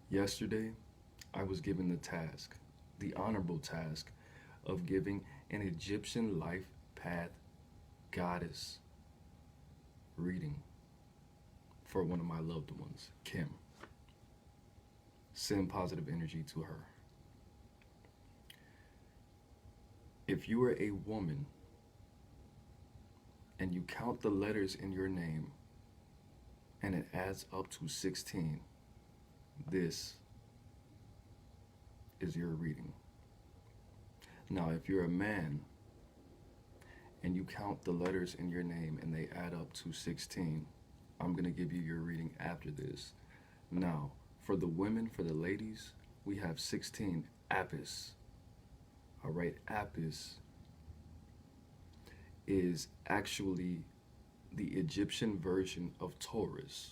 Yesterday, I was given the honorable task, of giving an Egyptian life path goddess reading for one of my loved ones, Kim. Send positive energy to her. If you are a woman and you count the letters in your name and it adds up to 16, this is your reading. Now, if you're a man and you count the letters in your name and they add up to 16, I'm going to give you your reading after this. Now, for the women, for the ladies, we have 16, Apis. All right, Apis is actually the Egyptian version of Taurus.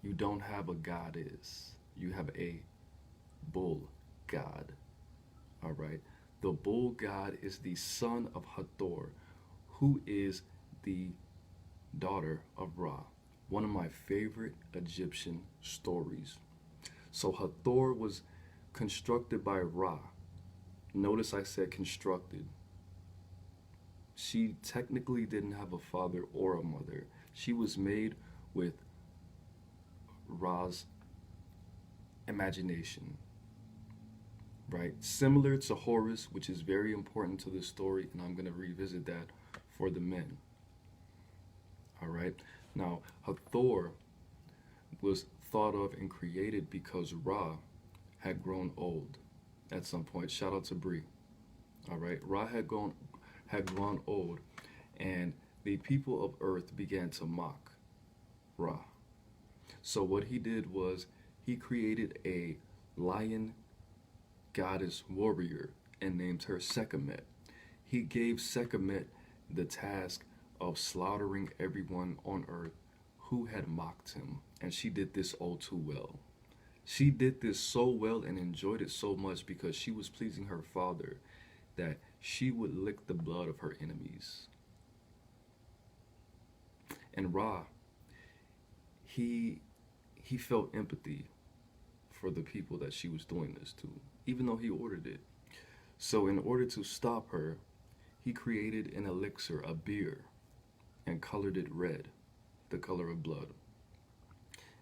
You don't have a goddess, you have a bull god. All right, the bull god is the son of Hathor, who is the daughter of Ra. One of my favorite Egyptian stories. So Hathor was constructed by Ra. Notice I said constructed. She technically didn't have a father or a mother. She was made with Ra's imagination, right? Similar to Horus, which is very important to the story, and I'm going to revisit that for the men. All right. Now, Hathor was thought of and created because Ra had grown old at some point. Shout out to Bree. All right. Ra had grown old, and the people of Earth began to mock Ra. So what he did was he created a lion goddess warrior and named her Sekhmet. He gave Sekhmet the task of slaughtering everyone on earth who had mocked him, and she did this all too well. She did this so well and enjoyed it so much because she was pleasing her father that she would lick the blood of her enemies. And Ra, he felt empathy for the people that she was doing this to, even though he ordered it. So in order to stop her, he created an elixir, a beer, and colored it red, the color of blood.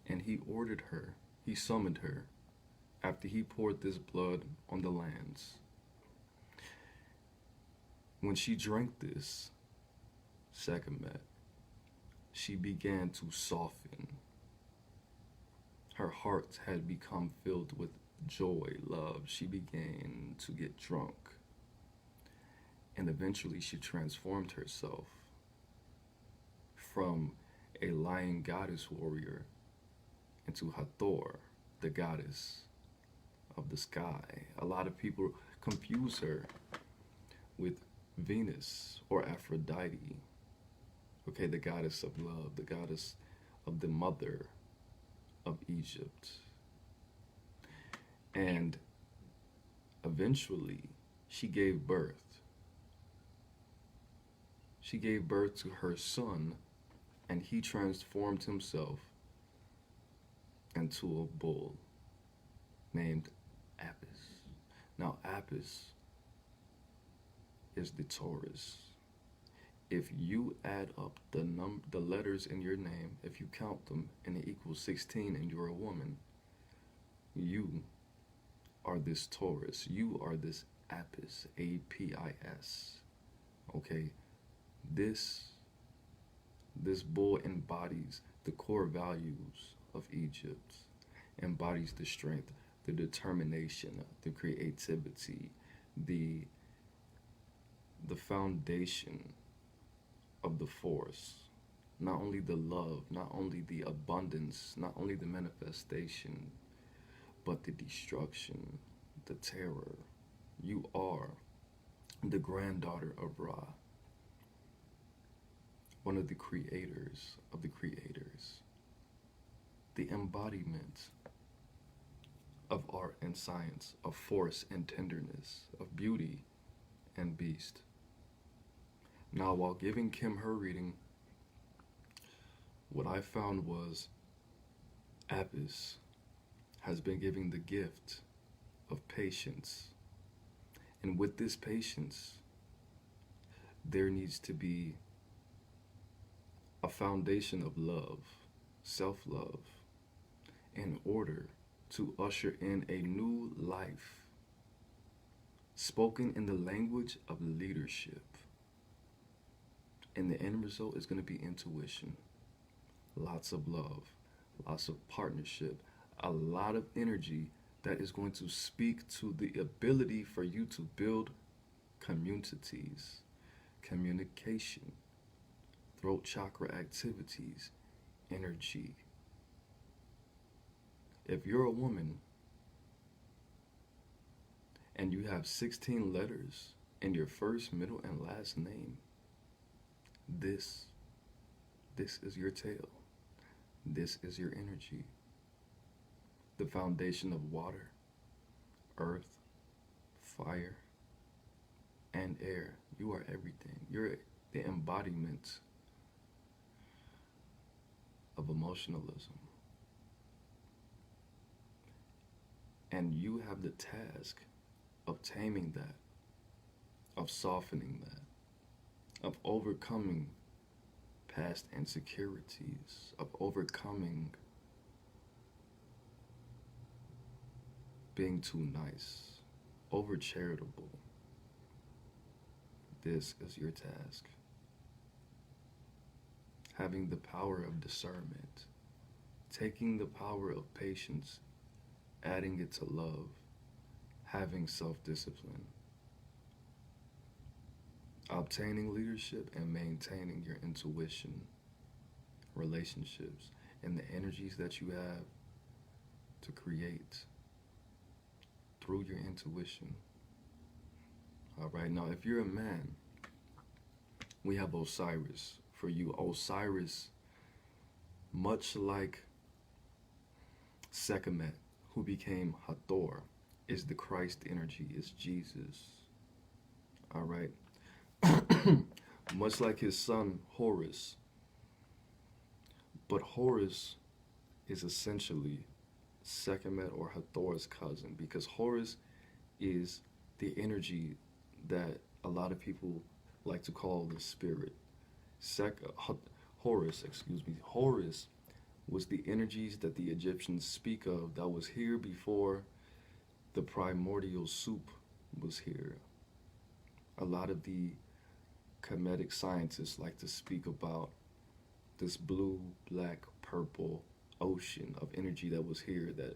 And he summoned her after he poured this blood on the lands. When she drank this, Sekhmet, she began to soften. Her heart had become filled with joy, love. She began to get drunk. And eventually she transformed herself from a lion goddess warrior into Hathor, the goddess of the sky. A lot of people confuse her with Venus or Aphrodite, okay, the goddess of love, the goddess of the mother of Egypt. And eventually she gave birth. She gave birth to her son, and he transformed himself into a bull named Apis. Now, Apis is the Taurus. If you add up the letters in your name, if you count them and it equals 16 and you're a woman, you are this Taurus. You are this Apis, A-P-I-S. Okay? This bull embodies the core values of Egypt, embodies the strength, the determination, the creativity, the foundation of the force. Not only the love, not only the abundance, not only the manifestation, but the destruction, the terror. You are the granddaughter of Ra, one of the creators of the creators, the embodiment of art and science, of force and tenderness, of beauty and beast. Now, while giving Kim her reading, what I found was Apis has been given the gift of patience. And with this patience, there needs to be a foundation of love, self-love, in order to usher in a new life, spoken in the language of leadership. And the end result is going to be intuition, lots of love, lots of partnership, a lot of energy that is going to speak to the ability for you to build communities, communication, throat chakra activities, energy. If you're a woman and you have 16 letters in your first, middle, and last name, this is your tail. This is your energy. The foundation of water, earth, fire, and air. You are everything. You're the embodiment of emotionalism. And you have the task of taming that, of softening that, of overcoming past insecurities, of overcoming being too nice, over charitable. This is your task. Having the power of discernment, taking the power of patience, adding it to love, having self-discipline, obtaining leadership and maintaining your intuition, relationships, and the energies that you have to create through your intuition. All right, now if you're a man, we have Osiris for you. Osiris, much like Sekhmet, who became Hathor, is the Christ energy, is Jesus. All right. Much like his son Horus. But Horus is essentially Sekhmet or Hathor's cousin, because Horus is the energy that a lot of people like to call the spirit. Horus was the energies that the Egyptians speak of that was here before the primordial soup was here. A lot of the Kemetic scientists like to speak about this blue, black, purple ocean of energy that was here, that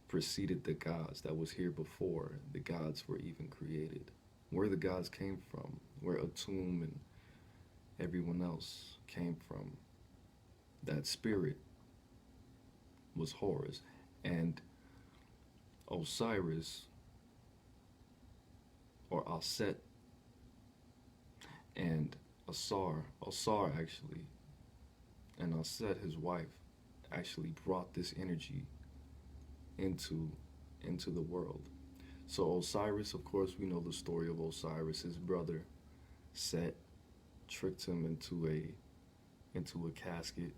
preceded the gods, that was here before the gods were even created. Where the gods came from, where Atum and everyone else came from, that spirit was Horus. And Osiris, or Aset, and Asar actually, and Aset, his wife, actually brought this energy into the world. So Osiris, of course, we know the story of Osiris. His brother Set tricked him into a casket,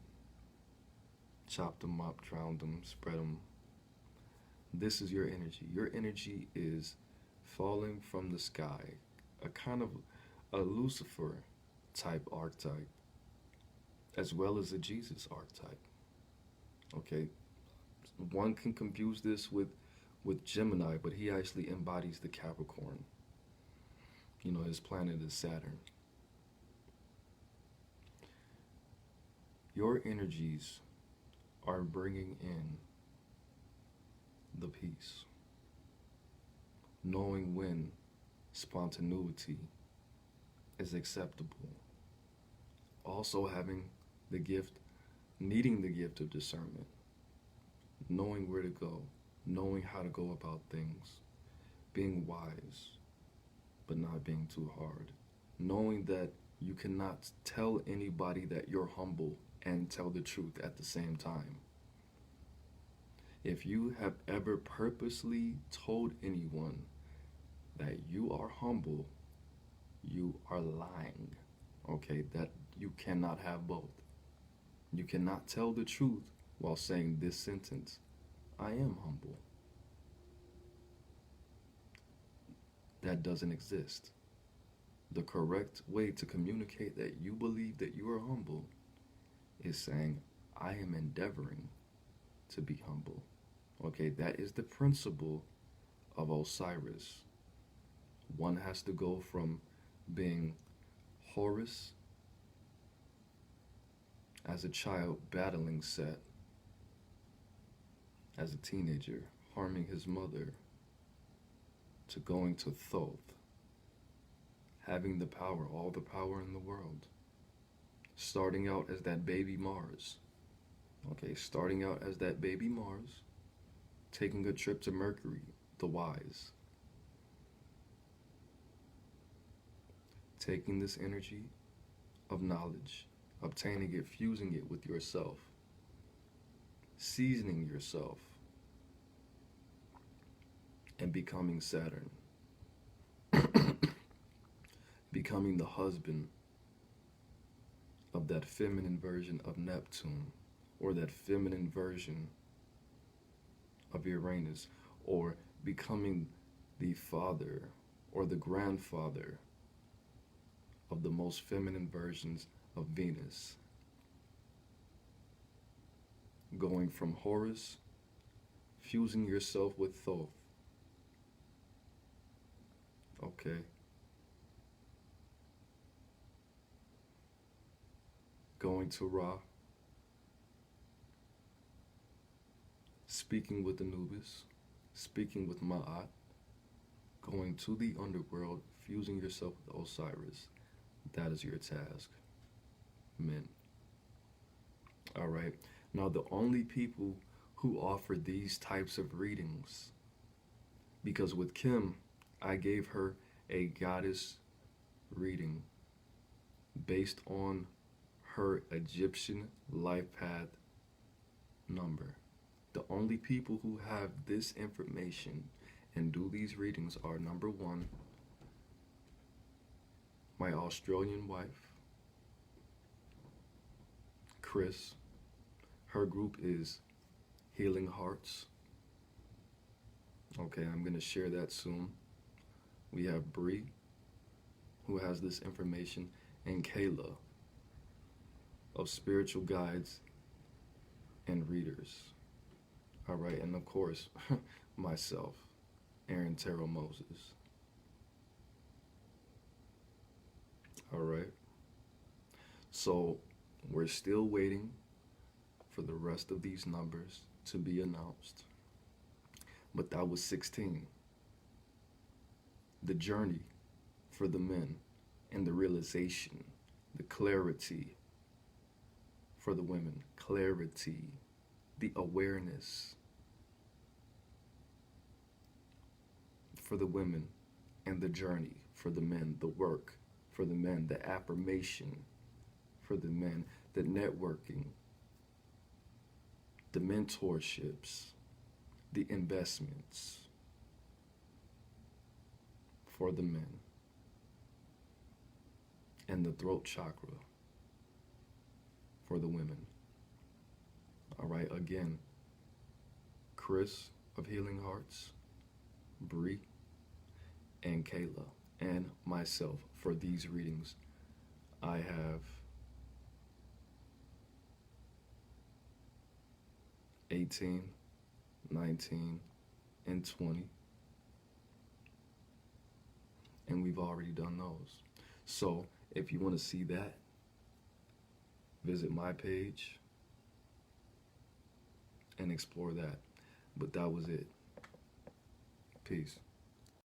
chopped him up, drowned him, spread him. This is your energy. Your energy is falling from the sky, a kind of a Lucifer type archetype, as well as a Jesus archetype. Okay, one can confuse this with Gemini, but he actually embodies the Capricorn. You know, his planet is Saturn. Your energies are bringing in the peace, knowing when spontaneity is acceptable, also having the gift, needing the gift of discernment, knowing where to go, knowing how to go about things, being wise, but not being too hard, knowing that you cannot tell anybody that you're humble and tell the truth at the same time. If you have ever purposely told anyone that you are humble, you are lying. Okay, that you cannot have both. You cannot tell the truth while saying this sentence, I am humble. That doesn't exist. The correct way to communicate that you believe that you are humble is saying, I am endeavoring to be humble. Okay, that is the principle of Osiris. One has to go from being Horus as a child, battling Set as a teenager, harming his mother, to going to Thoth, having the power, all the power in the world. Starting out as that baby Mars. Okay, starting out as that baby Mars, taking a trip to Mercury, the wise. Taking this energy of knowledge, obtaining it, fusing it with yourself, seasoning yourself, and becoming Saturn. Becoming the husband of that feminine version of Neptune, or that feminine version of Uranus, or becoming the father or the grandfather of the most feminine versions of Venus. Going from Horus, fusing yourself with Thoth. Okay. Going to Ra, speaking with Anubis, speaking with Ma'at, going to the underworld, fusing yourself with Osiris. That is your task, men. All right. Now, the only people who offer these types of readings, because with Kim, I gave her a goddess reading based on her Egyptian life path number. The only people who have this information and do these readings are, number one, my Australian wife, Chris. Her group is Healing Hearts. Okay, I'm going to share that soon. We have Bree, who has this information, and Kayla of Spiritual Guides and Readers. All right, and of course, myself, aaronimoses. All right. So we're still waiting for the rest of these numbers to be announced. But that was 16. The journey for the men and the realization, the clarity for the women, clarity, the awareness for the women, and the journey for the men, the work for the men, the affirmation for the men, the networking, the mentorships, the investments for the men, and the throat chakra for the women. All right, again, Chris of Healing Hearts, Bree, and Kayla, and myself for these readings. I have 18, 19, and 20. And we've already done those. So if you want to see that, visit my page and explore that. But that was it. Peace.